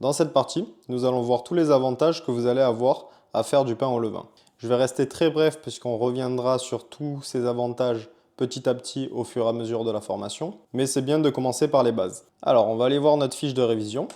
Dans cette partie, nous allons voir tous les avantages que vous allez avoir à faire du pain au levain. Je vais rester très bref puisqu'on reviendra sur tous ces avantages petit à petit au fur et à mesure de la formation, mais c'est bien de commencer par les bases. Alors, on va aller voir notre fiche de révision.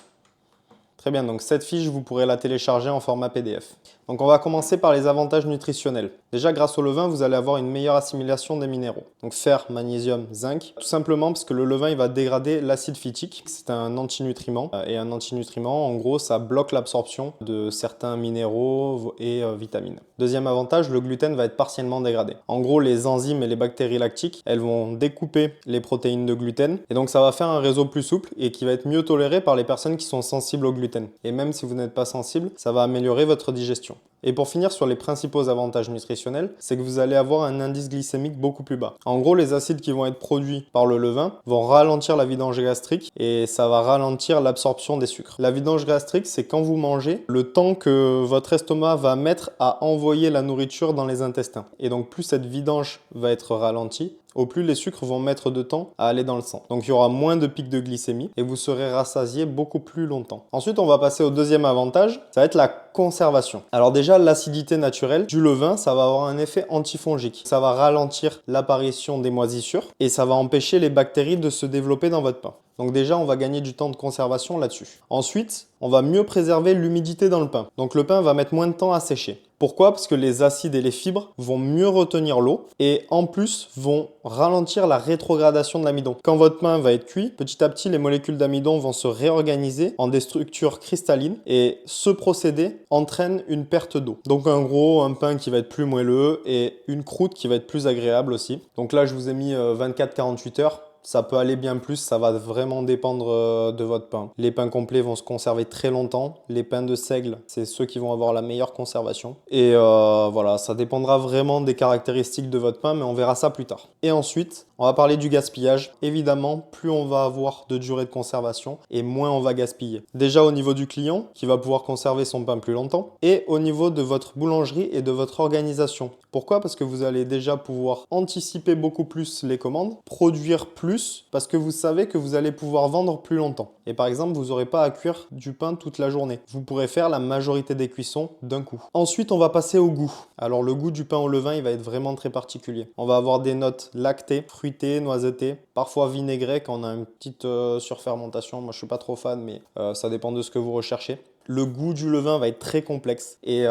Très bien, donc cette fiche, vous pourrez la télécharger en format PDF. Donc on va commencer par les avantages nutritionnels. Déjà, grâce au levain, vous allez avoir une meilleure assimilation des minéraux. Donc fer, magnésium, zinc, tout simplement parce que le levain, il va dégrader l'acide phytique. C'est un antinutriment. Et un antinutriment, en gros, ça bloque l'absorption de certains minéraux et vitamines. Deuxième avantage, le gluten va être partiellement dégradé. En gros, les enzymes et les bactéries lactiques, elles vont découper les protéines de gluten. Et donc ça va faire un réseau plus souple et qui va être mieux toléré par les personnes qui sont sensibles au gluten. Et même si vous n'êtes pas sensible, ça va améliorer votre digestion. Et pour finir sur les principaux avantages nutritionnels, c'est que vous allez avoir un indice glycémique beaucoup plus bas. En gros, les acides qui vont être produits par le levain vont ralentir la vidange gastrique et ça va ralentir l'absorption des sucres. La vidange gastrique, c'est quand vous mangez, le temps que votre estomac va mettre à envoyer la nourriture dans les intestins. Et donc plus cette vidange va être ralentie, au plus les sucres vont mettre de temps à aller dans le sang. Donc il y aura moins de pics de glycémie et vous serez rassasié beaucoup plus longtemps. Ensuite, on va passer au deuxième avantage, ça va être la conservation. Alors déjà, l'acidité naturelle du levain, ça va avoir un effet antifongique. Ça va ralentir l'apparition des moisissures et ça va empêcher les bactéries de se développer dans votre pain. Donc déjà, on va gagner du temps de conservation là-dessus. Ensuite, on va mieux préserver l'humidité dans le pain. Donc le pain va mettre moins de temps à sécher. Pourquoi? Parce que les acides et les fibres vont mieux retenir l'eau et en plus vont ralentir la rétrogradation de l'amidon. Quand votre pain va être cuit, petit à petit, les molécules d'amidon vont se réorganiser en des structures cristallines et ce procédé entraîne une perte d'eau. Donc en gros, un pain qui va être plus moelleux et une croûte qui va être plus agréable aussi. Donc là, je vous ai mis 24-48 heures. Ça peut aller bien plus, ça va vraiment dépendre de votre pain. Les pains complets vont se conserver très longtemps. Les pains de seigle, c'est ceux qui vont avoir la meilleure conservation. Et voilà, ça dépendra vraiment des caractéristiques de votre pain, mais on verra ça plus tard. Et ensuite, on va parler du gaspillage. Évidemment, plus on va avoir de durée de conservation et moins on va gaspiller. Déjà au niveau du client, qui va pouvoir conserver son pain plus longtemps, et au niveau de votre boulangerie et de votre organisation. Pourquoi? Parce que vous allez déjà pouvoir anticiper beaucoup plus les commandes, produire plus, parce que vous savez que vous allez pouvoir vendre plus longtemps. Et par exemple, vous n'aurez pas à cuire du pain toute la journée. Vous pourrez faire la majorité des cuissons d'un coup. Ensuite, on va passer au goût. Alors le goût du pain au levain, il va être vraiment très particulier. On va avoir des notes lactées, fruitées, noisettées, parfois vinaigrées quand on a une petite surfermentation. Moi, je suis pas trop fan, mais ça dépend de ce que vous recherchez. Le goût du levain va être très complexe et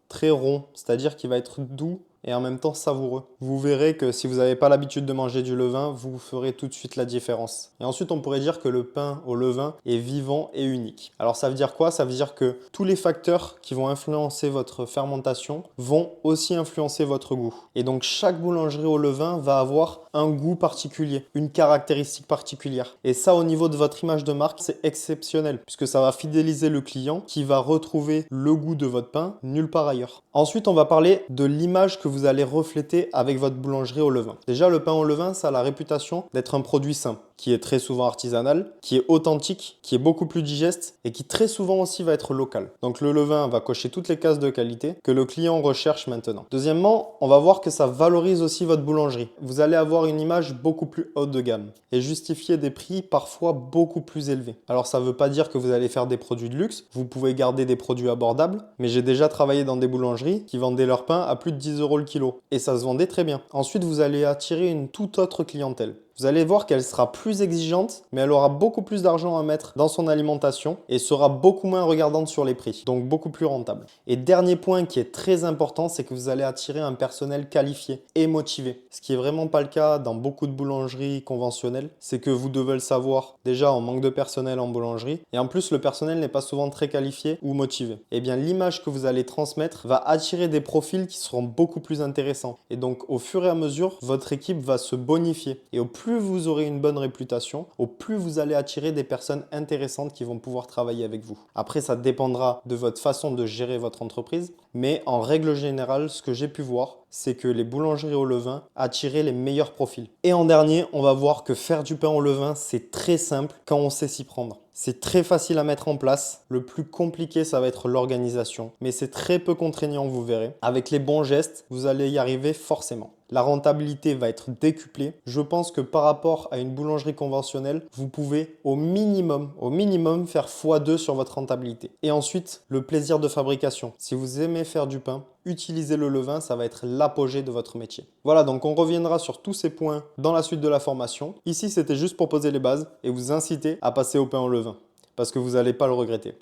très rond, c'est-à-dire qu'il va être doux et en même temps savoureux. Vous verrez que si vous n'avez pas l'habitude de manger du levain, vous ferez tout de suite la différence. Et ensuite, on pourrait dire que le pain au levain est vivant et unique. Alors ça veut dire quoi? Ça veut dire que tous les facteurs qui vont influencer votre fermentation vont aussi influencer votre goût. Et donc chaque boulangerie au levain va avoir un goût particulier, une caractéristique particulière. Et ça, au niveau de votre image de marque, c'est exceptionnel puisque ça va fidéliser le client qui va retrouver le goût de votre pain nulle part ailleurs. Ensuite, on va parler de l'image que vous allez refléter avec votre boulangerie au levain. Déjà, le pain au levain, ça a la réputation d'être un produit sain, qui est très souvent artisanal, qui est authentique, qui est beaucoup plus digeste et qui très souvent aussi va être local. Donc le levain va cocher toutes les cases de qualité que le client recherche maintenant. Deuxièmement, on va voir que ça valorise aussi votre boulangerie. Vous allez avoir une image beaucoup plus haute de gamme et justifier des prix parfois beaucoup plus élevés. Alors ça ne veut pas dire que vous allez faire des produits de luxe, vous pouvez garder des produits abordables, mais j'ai déjà travaillé dans des boulangeries qui vendaient leur pain à plus de 10 € le kilo et ça se vendait très bien. Ensuite, vous allez attirer une toute autre clientèle. Vous allez voir qu'elle sera plus exigeante, mais elle aura beaucoup plus d'argent à mettre dans son alimentation et sera beaucoup moins regardante sur les prix, donc beaucoup plus rentable. Et dernier point qui est très important, c'est que vous allez attirer un personnel qualifié et motivé. Ce qui est vraiment pas le cas dans beaucoup de boulangeries conventionnelles, c'est que vous devez le savoir, déjà on manque de personnel en boulangerie et en plus le personnel n'est pas souvent très qualifié ou motivé. Et bien l'image que vous allez transmettre va attirer des profils qui seront beaucoup plus intéressants. Et donc au fur et à mesure, votre équipe va se bonifier et au plus vous aurez une bonne réputation, au plus vous allez attirer des personnes intéressantes qui vont pouvoir travailler avec vous. Après, ça dépendra de votre façon de gérer votre entreprise, mais en règle générale, ce que j'ai pu voir, c'est que les boulangeries au levain attiraient les meilleurs profils. Et en dernier, on va voir que faire du pain au levain, c'est très simple quand on sait s'y prendre. C'est très facile à mettre en place. Le plus compliqué, ça va être l'organisation. Mais c'est très peu contraignant, vous verrez. Avec les bons gestes, vous allez y arriver forcément. la rentabilité va être décuplée. Je pense que par rapport à une boulangerie conventionnelle, vous pouvez au minimum faire x2 sur votre rentabilité. Et ensuite, le plaisir de fabrication. Si vous aimez faire du pain, utilisez le levain, ça va être l'apogée de votre métier. Voilà, donc on reviendra sur tous ces points dans la suite de la formation. Ici, c'était juste pour poser les bases et vous inciter à passer au pain au levain parce que vous n'allez pas le regretter.